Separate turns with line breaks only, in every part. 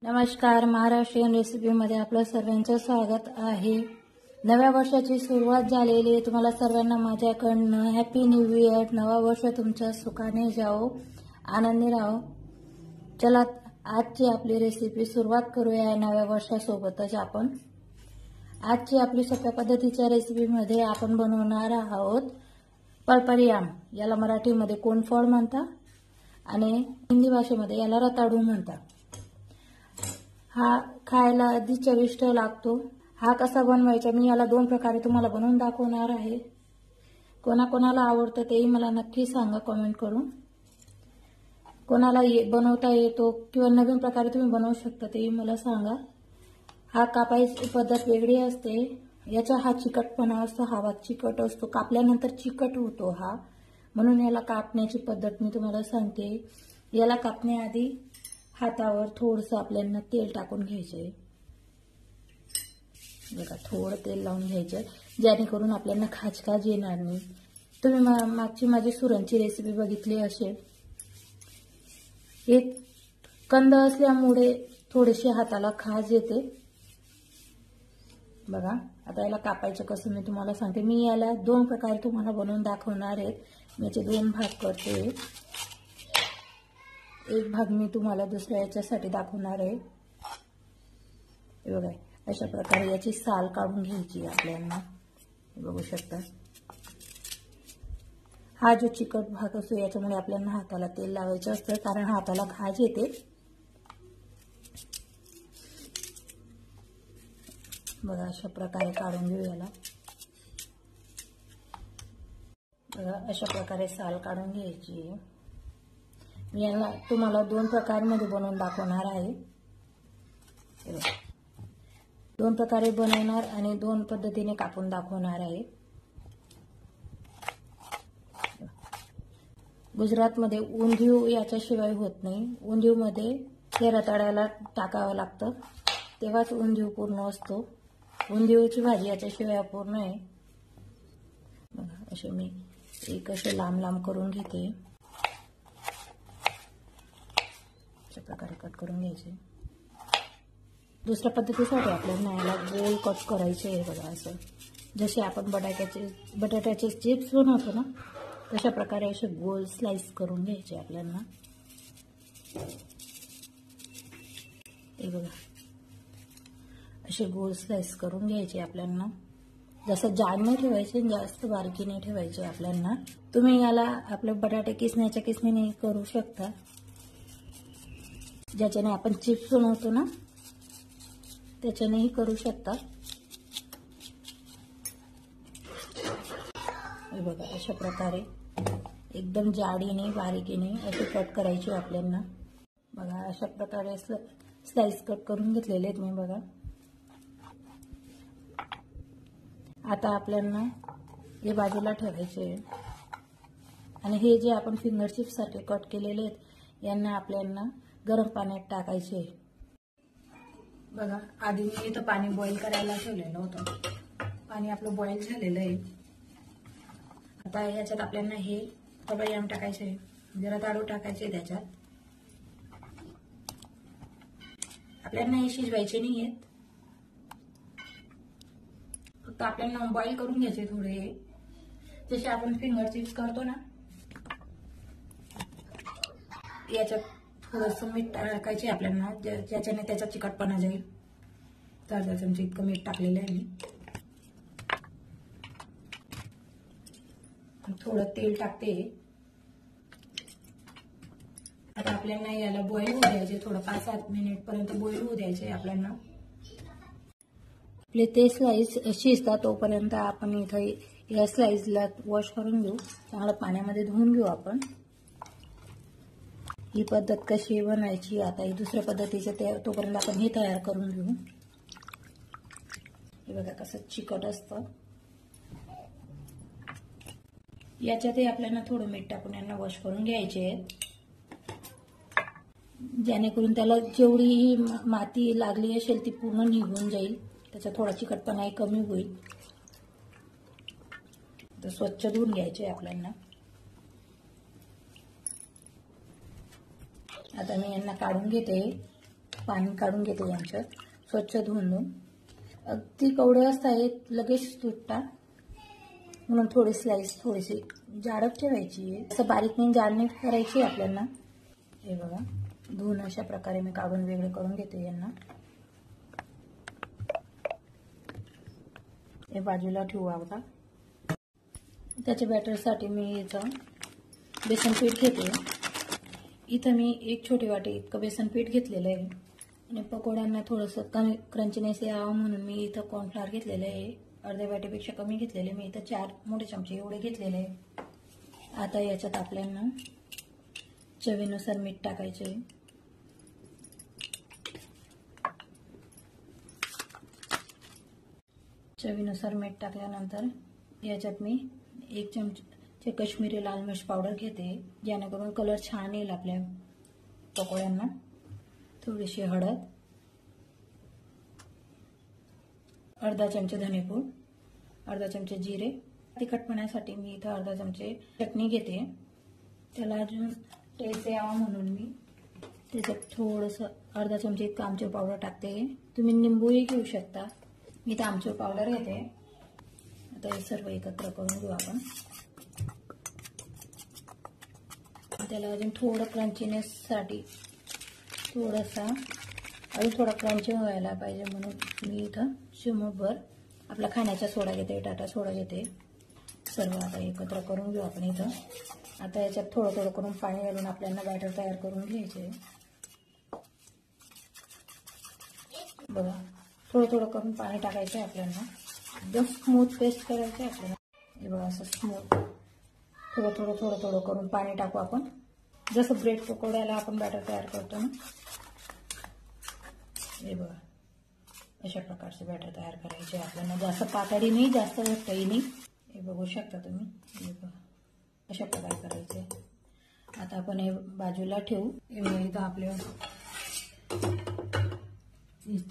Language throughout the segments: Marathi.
नमस्कार, महाराष्ट्रीयन रेसिपीमध्ये आपलं सर्वांचं स्वागत आहे। नव्या वर्षाची सुरुवात झालेली आहे। तुम्हाला सर्वांना माझ्याकडनं हॅपी न्यू इयर। नवा वर्ष तुमच्या सुखाने जाओ, आनंदी राहो। चला आजची आपली रेसिपी सुरुवात करूया नव्या वर्षासोबतच आपण। आजची आपली सोप्या पद्धतीच्या रेसिपीमध्ये आपण बनवणार आहोत पळपरी आम। याला मराठीमध्ये कोणफळ म्हणतात आणि हिंदी भाषेमध्ये याला रताळू म्हणतात। हा खायला अगदी चविष्ट लागतो। हा कसा बनवायचा मी याला दोन प्रकारे तुम्हाला बनवून दाखवणार आहे। कोणाकोणाला आवडतं तेही मला नक्की सांगा कमेंट करून। कोणाला बनवता येतो किंवा नवीन प्रकारे तुम्ही बनवू शकता तेही मला सांगा। हा कापायची पद्धत वेगळी असते। याचा हा चिकटपणा असतो, हा चिकट असतो, कापल्यानंतर चिकट होतो हा, म्हणून याला कापण्याची पद्धत मी तुम्हाला सांगते। याला कापण्याआधी हातावर थोडंसं आपल्याला तेल टाकून घ्यायचे। बघा, थोडं तेल लावून घ्यायचं जेणेकरून आपल्याला खाजखाज येणार नाही। तुम्ही मागची माझी सुरणची रेसिपी बघितली असेल। हे कंद असल्यामुळे थोडीशी हाताला खाज येते। बघा, आता याला कापायचं कसं मी तुम्हाला सांगते। मी याला दोन प्रकारे तुम्हाला बनवून दाखवणार आहे। मी याचे दोन भाग करते। एक भाग मी तुम्हाला दुसऱ्या याच्यासाठी दाखवणार आहे। हे बघा, अशा प्रकारे याची साल काढून घ्यायची आपल्याला। बघू शकता, हा जो चिकट भाग असतो याच्यामुळे आपल्याला हाताला तेल लावायचं असतं, कारण हाताला खाज येते। बघा, अशा प्रकारे काढून घेऊ याला। बघा, अशा प्रकारे साल काढून घ्यायची। मी याला तुम्हाला दोन प्रकारांमध्ये बनवून दाखवणार आहे। दोन प्रकारे बनवणार आणि दोन पद्धतीने कापून दाखवणार आहे। गुजरातमध्ये उंधियू याच्याशिवाय होत नाही। उंधियू मध्ये हे रताळ्याला टाकावं लागतं, तेव्हाच उंधियू पूर्ण असतो। उंधियूची भाजी याच्याशिवाय अपूर्ण आहे। बघा, असे मी एक असे लांब लांब करून घेते। अशा प्रकारे कट करून घ्यायचे। दुसऱ्या पद्धतीसाठी आपल्याला याला गोल कट करायचे आहे। बघा, असं जसे आपण बटाट्याचे चिप्स बनवतो ना, तशा प्रकारे असे गोल स्लाइस करून घ्यायचे आपल्याला। हे बघा, असे गोल स्लाइस करून घ्यायचे आपल्याला। जसं जाड नाही ठेवायचे, जास्त बारकी नाही ठेवायचे आपल्याला। तुम्ही याला आपले बटाटे किसण्याच्या किसणीने करू शकता, ज्याच्याने आपण चिप्स बनवतो ना त्याच्यानेही करू शकता। हे बघा, अशा प्रकारे एकदम जाडीने बारीकीने असे कट करायचे आपल्याला। बघा, अशा प्रकारे स्लाइस कट करून घेतलेले आहेत मी। बघा, आता आपल्याला हे बाजूला ठेवायचे आणि हे जे आपण फिंगर चिप्स सारखे कट केलेले आहेत यांना आपल्याला गरम पाण्यात टाकायचे। बघा, आधी मी इथं पाणी बॉईल करायला ठेवलेलं होतं। पाणी आपलं बॉईल झालेलं आहे। आता याच्यात आपल्याला हे पळपरी आम टाकायचे, रताळू टाकायचे त्याच्यात। आपल्याला हे शिजवायचे नाही आहेत, फक्त आपल्याला बॉईल करून घ्यायचे थोडे, जसे आपण फिंगर चिप्स करतो ना। याच्यात थोडंसं मीठ टाकायचे आपल्याला, ज्याच्याने त्याचा चिकटपणा जाईल। अर्धा चमचा इतकं मीठ टाकलेलं आहे मी। थोडं तेल टाकते। आता आपल्याला याला बॉईल होऊ द्यायचे, थोडं 5-7 मिनिट पर्यंत बॉईल होऊ द्यायचे आपल्याला। आपले ते स्लाइस शिजतात तोपर्यंत आपण इथं या स्लाइसला वॉश करून घेऊ, चांगलं पाण्यामध्ये धुवून घेऊ आपण। ही पद्धत कशी बनायची, आता ही दुसऱ्या पद्धतीचे तोपर्यंत आपण हे तयार करून घेऊ। हे बघा, कसं चिकट असतं। याच्यातही आपल्याला थोडं मीठ टाकून यांना वॉश करून घ्यायचे, जेणेकरून त्याला जेवढी माती लागली असेल ती पूर्ण निघून जाईल, त्याचा थोडा चिकटपणाही कमी होईल। तर स्वच्छ धुवून घ्यायचे आपल्याला। आता मी यांना काढून घेते। पाणी काढून घेते यांच्यात, स्वच्छ धुवून. अगदी कवडे असतात लगेच तुटतात, म्हणून थोडी स्लाइस थोडीशी जाडच ठेवायची आहे. असं बारीक नाही जाड नाही करायची आपल्याला. हे बघा, धुवून अशा प्रकारे मी काढून वेगळे करून घेते यांना. हे बाजूला ठेवू आता. त्याच्या बॅटरसाठी मी इथं बेसन पीठ घेते. इथं मी 1 छोटी वाटी इतकं बेसन पीठ घेतलेलं आहे आणि पकोड्यांना थोडंसं कमी क्रंचीनेस यावं म्हणून मी इथं कॉर्नफ्लॉवर घेतलेलं आहे. अर्ध्या वाटीपेक्षा कमी घेतलेले मी इथं 4 मोठे चमचे एवढे घेतलेले आहे. आता याच्यात आपल्याला चवीनुसार मीठ टाकायचे आहे. चवीनुसार मीठ टाकल्यानंतर याच्यात मी 1 चमचे काश्मीरी लाल मिर्च पावडर घेते, जेणेकरून कलर छान येईल आपल्या पकोड्यांना. थोडीशी हळद, अर्धा चमचे धनेपूड, अर्धा चमचे जिरे. तिखटपणासाठी मी इथं अर्धा चमचे चटणी घेते. त्याला अजून टेस्ट यावा म्हणून मी त्याच्यात थोडंसं अर्धा चमचे इतकं आमचूर पावडर टाकते. तुम्ही निंबूही घेऊ शकता. मी इथं आमचूर पावडर घेते. आता हे सर्व एकत्र करून घेऊ आपण. त्याला अजून थोडं क्रंचीनेससाठी अजून थोडा क्रंची व्हायला पाहिजे म्हणून मी इथं चिमूटभर आपला खाण्याचा सोडा घेते, टाटा सोडा घेते. सर्व आता एकत्र करून घेऊ आपण इथं. आता याच्यात थोडं थोडं करून पाणी घालून आपल्याला बॅटर तयार करून घ्यायचे. बघा, थोडं थोडं करून पाणी टाकायचं आहे आपल्याला. एकदम स्मूथ पेस्ट करायचं आहे आपल्याला. हे बघा, असं स्मूथ थोडं थोडं थोडं थोडं करून पाणी टाकू आपण. जसं ब्रेड पकोड्याला आपण बॅटर तयार करतो ना, हे बघा अशा प्रकारचे बॅटर तयार करायचे आपल्याला. जास्त पातळी नाही, जास्त घट्टही नाही. हे बघू शकता तुम्ही. हे बघा अशा प्रकारे करायचे. आता आपण हे बाजूला ठेवू. इथं आपले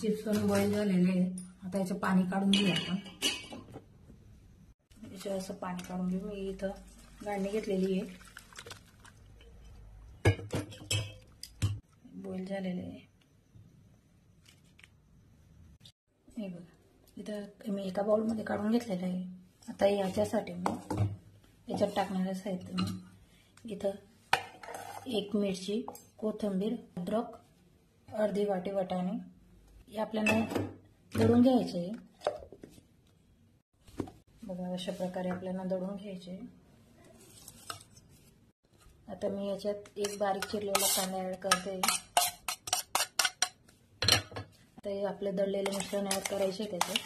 चिप्स पण बॉईल झालेले आहेत. आता याचं पाणी काढून घेऊ आपण. याचं असं पाणी काढून घेऊ. मी इथं गाळणी घेतलेली आहे, बॉईल झालेले आहे. हे बघा, इथं मी एका बाउलमध्ये काढून घेतलेलं आहे. आता याच्यासाठी मी याच्यात टाकणारे साहित्य मी इथं 1 मिरची, कोथिंबीर, अद्रक, अर्धी वाटी वाटाणे हे आपल्याला दळून घ्यायचे. बघा अशा प्रकारे आपल्याला दळून घ्यायचे. आता मी याच्यात 1 बारीक चिरलेला कांदा ऍड करते. आता हे आपले दळलेले मिश्रण ऍड करायचे त्याच्यात.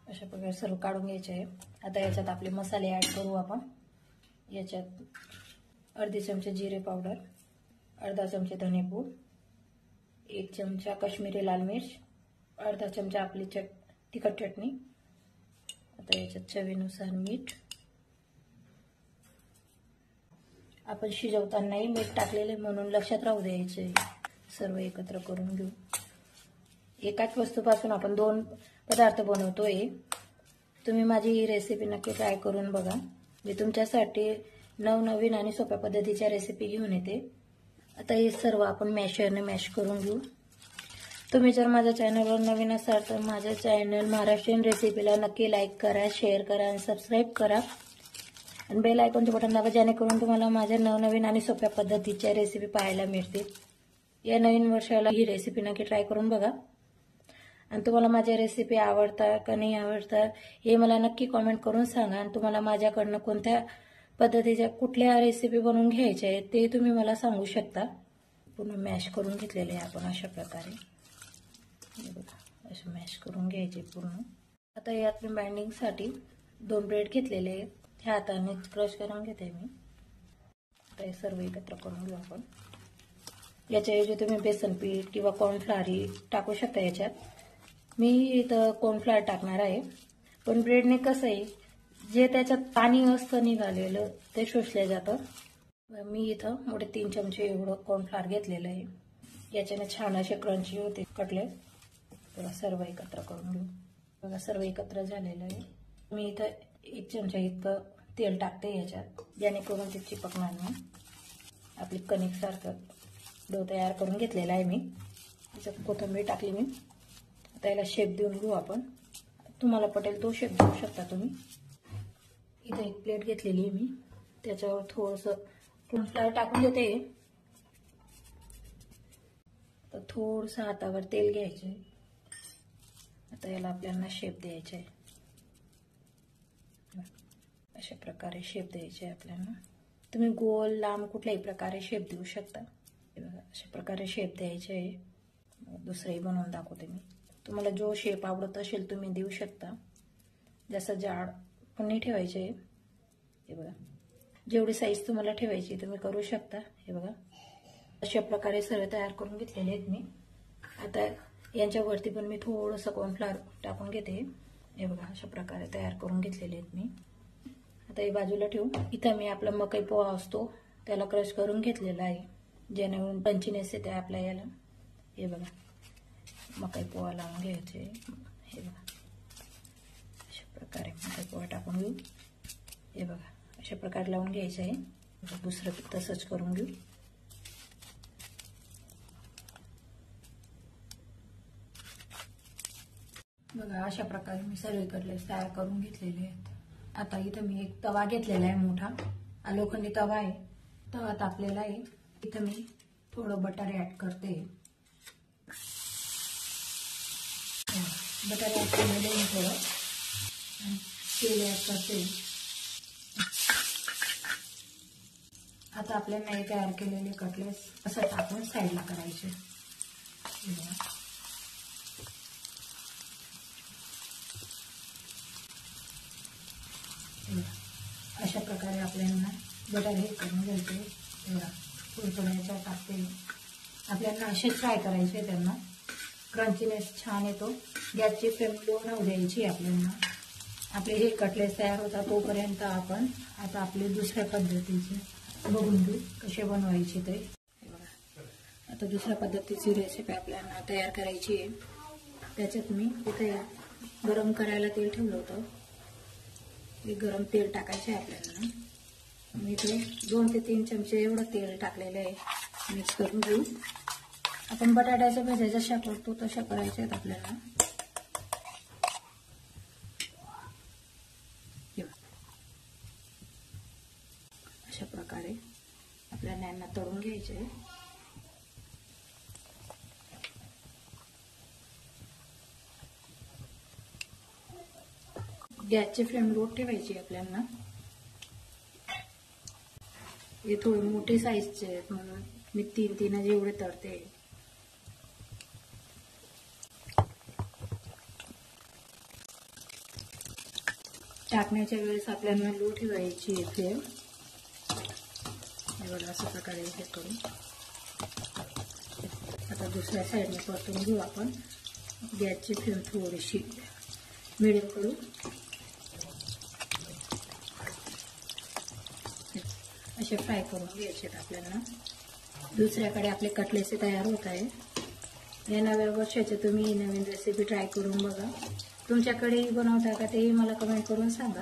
अशा प्रकारे सर्व काढून घ्यायचे आहे. आता याच्यात आपले मसाले ऍड करू आपण. याच्यात अर्धे चमचे जिरे पावडर, अर्धा चमचे धनेपूड, 1 चमचा काश्मीरी लाल मिर्च, अर्धा चमचा आपली तिखट चटणी. आता याच्यात चवीनुसार मीठ. आपण शिजवतानाही मीठ टाकलेले म्हणून लक्षात राहू द्यायचे. सर्व एकत्र करून घेऊ. एकाच वस्तूपासून आपण 2 पदार्थ बनवतोय. तुम्ही माझी ही रेसिपी नक्की ट्राय करून बघा. मी तुमच्यासाठी नवनवीन आणि सोप्या पद्धतीच्या रेसिपी घेऊन येते. आता हे सर्व आपण मॅशरने मॅश करून घेऊ. तुम्ही जर माझ्या चॅनलवर नवीन असाल तर माझ्या चॅनल महाराष्ट्रीयन रेसिपीला नक्की लाईक करा, शेअर करा आणि सबस्क्राईब करा. आणि बेल आयकॉनचे बटन दाबा, जेणेकरून तुम्हाला माझ्या नवनवीन आणि सोप्या पद्धतीच्या रेसिपी पाहायला मिळतील. या नवीन वर्षाला ही रेसिपी नक्की ट्राय करून बघा. आणि तुम्हाला माझ्या रेसिपी आवडतात का नाही आवडतात हे मला नक्की कॉमेंट करून सांगा. आणि तुम्हाला माझ्याकडनं कोणत्या पद्धतीच्या कुठल्या रेसिपी बनवून घ्यायच्या आहेत ते तुम्ही मला सांगू शकता. पूर्ण मॅश करून घेतलेले आहे आपण अशा प्रकारे. असं मॅश करून घ्यायचे पूर्ण. आता यात मी बाइंडिंगसाठी 2 ब्रेड घेतलेले आहेत. ह्या हाताने क्रश करून घेते मी. आता हे सर्व एकत्र करून घेऊ आपण. याच्याऐवजी तुम्ही बेसन पीठ किंवा कॉर्नफ्लॉर टाकू शकता याच्यात. मी इथं कॉर्नफ्लॉर टाकणार आहे. पण ब्रेडने कसं आहे, जे त्याच्यात पाणी असतं निघालेलं ते शोषलं जातं. मी इथं मोठे 3 चमचे एवढं कॉर्नफ्लॉर घेतलेलं आहे. याच्याने छान असे क्रंची होते कटलेट. बघा सर्व एकत्र करून घेऊ. बघा सर्व एकत्र झालेलं आहे. मी इथं 1 चमचा इतकं तेल टाकते याच्यात, जेणेकरून ते चिपकणार नाही. आपली कणिक सारखं डो तयार करून घेतलेला आहे मी. त्याच्यात कोथिंबीर टाकली मी. आता याला शेप देऊन घेऊ आपण. तुम्हाला पटेल तो शेप देऊ शकता तुम्ही. इथे एक प्लेट घेतलेली आहे मी. त्याच्यावर थोडंसं कॉर्नफ्लॉवर टाकून देते. तर थोडंसं हातावर तेल घ्यायचे. आता याला आपल्याला शेप द्यायचा आहे. अशा प्रकारे शेप द्यायचे आपल्याला. तुम्ही गोल लांब कुठल्याही प्रकारे शेप देऊ शकता. अशा प्रकारे शेप द्यायचे आहे. दुसरेही बनवून दाखवते मी. तुम्हाला जो शेप आवडत असेल तुम्ही देऊ शकता. जसं जाड पण नाही ठेवायचे. हे बघा, जेवढी साईज तुम्हाला ठेवायची तुम्ही करू शकता. हे बघा, अशा प्रकारे सर्व तयार करून घेतलेले आहेत मी. आता यांच्यावरती पण मी थोडंसं कॉर्नफ्लॉवर टाकून घेते. हे बघा, अशा प्रकारे तयार करून घेतलेले आहेत मी. आता हे बाजूला ठेवू. इथं मी आपला मकई पोहा असतो त्याला क्रश करून घेतलेला आहे, जेणेकरून क्रंचीनेस येते आपल्या याला. हे बघा, मकई पोहा लावून घ्यायचे. हे बघा, अशा प्रकारे मकई पोहा टाकून घेऊ. हे बघा, अशा प्रकारे लावून घ्यायचं आहे. दुसरं तसंच करून घेऊ. बघा, अशा प्रकारे मी सगळीकडले तयार करून घेतलेले आहेत. आता इथं मी एक तवा घेतलेला आहे मोठा. लोखंडी तवा आहे. तवा तापलेला आहे. इथं मी थोडं बटर ऍड करते. बटर ऍड केलेलं आहे थोडं. तेल ऍड करते. आता आपल्याला हे तयार केलेले कटलेस असं टाकून साईडला करायचे. अशा प्रकारे आपल्याला बटर हे करून घ्यायचे. थोडं याच्यावर टाकते. आपल्याला असेच फ्राय करायचे. त्यांना क्रंचीनेस छान येतो. गॅसची फ्लेम लो न द्यायची आपल्याला. आपले हे कटलेस तयार होतात तोपर्यंत आपण आता आपले दुसऱ्या पद्धतीचे बघून घेऊ कसे बनवायचे ते. आता दुसऱ्या पद्धतीची रेसिपी आपल्याला तयार करायची आहे. त्याच्यात मी इथे गरम करायला तेल ठेवलं होतं. हे गरम तेल टाकायचे आपल्याला. मी इथे 2 ते 3 चमचे एवढं तेल टाकलेलं आहे. मिक्स करून घेऊ. आपण बटाट्याच्या भाज्या जशा करतो तशा करायच्या आहेत आपल्याला. अशा प्रकारे आपल्याला यांना तळून घ्यायचे. गॅसची फ्लेम लो ठेवायची आपल्याला. हे थोडे मोठे साईजचे आहेत म्हणून मी 3 एवढे तळते. टाकण्याच्या वेळेस आपल्याला लो ठेवायची फ्लेम. अशा प्रकारे हे करून आता दुसऱ्या साईडने परतून घेऊ आपण. गॅसची फ्लेम थोडीशी मिडियम करू. असे फ्राय करून घ्यायचे आपल्याला. दुसऱ्याकडे आपले कटलेसे तयार होत आहे. या नव्या वर्षाचे तुम्ही ही नवीन रेसिपी ट्राय करून बघा. तुमच्याकडेही बनवता का तेही मला कमेंट करून सांगा.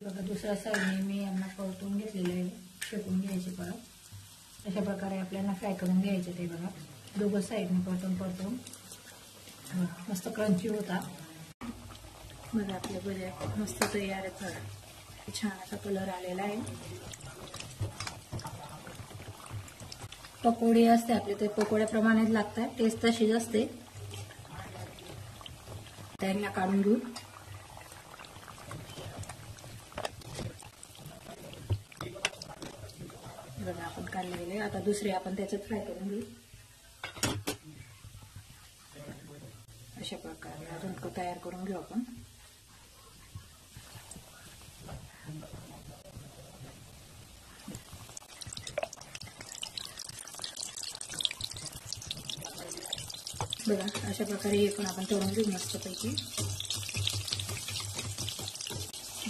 बघा, दुसऱ्या साईडने मी यांना परतून घेतलेले आहे. शेकून घ्यायचे परत. अशा प्रकारे आपल्याला फ्राय करून घ्यायचे ते. बघा, दोघं साईडने परतून मस्त क्रंची होता. बघा, आपले भजे मस्त तयार आहेत. छान असा कलर आलेला आहे. पकोडी असते आपले ते पकोड्याप्रमाणेच लागतात. टेस्ट तशीच असते. त्यांना काढून घेऊ. बघा, आपण काढलेले. आता दुसरे आपण त्याच्यात फ्राय करून घेऊ. अशा प्रकारे अजून तयार करून घेऊ आपण. बघा, अशा प्रकारे हे पण आपण तळून घेऊ मस्तपैकी.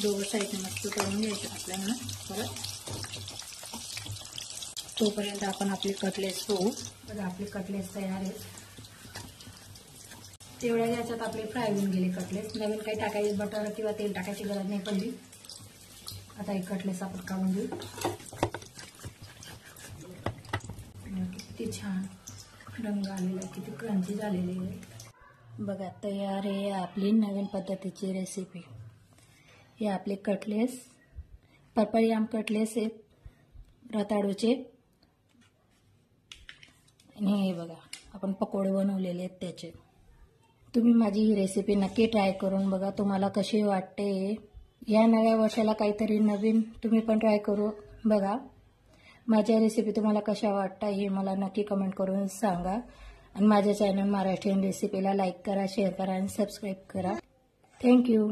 दोघं साईडने मस्त तळून घ्यायचं आपल्याला. परत तोपर्यंत आपण आपले कटलेस होऊ. बघा, आपले कटलेस तयार आहेत. तेवढ्या याच्यात आपले फ्राय होऊन गेले कटलेस. नवीन काही टाकायचे बटर किंवा तेल टाकायची गरज नाही पडली. आता एक कटलेस आपण काढून घेऊ. किती छान रंग आलेला आहे, किती क्रंची झालेली आहे बघा. तयार आहे आपली नवीन पद्धतीची रेसिपी. हे आपले कटलेस, पर्पल याम कटलेस आहेत रताळूचे. आणि हे बघा आपण पकोडे बनवलेले आहेत त्याचे. तुम्ही माझी ही रेसिपी नक्की ट्राय करून बघा, तुम्हाला कशी वाटते. या नव्या वर्षाला काहीतरी नवीन तुम्ही पण ट्राय करू बघा. माझ्या रेसिपी तुम्हाला कशा वाटतं हे मला नक्की कमेंट करून सांगा. आणि माझ्या चॅनल मराठीयन रेसिपीला लाईक करा, शेअर करा आणि सबस्क्राईब करा. थँक्यू.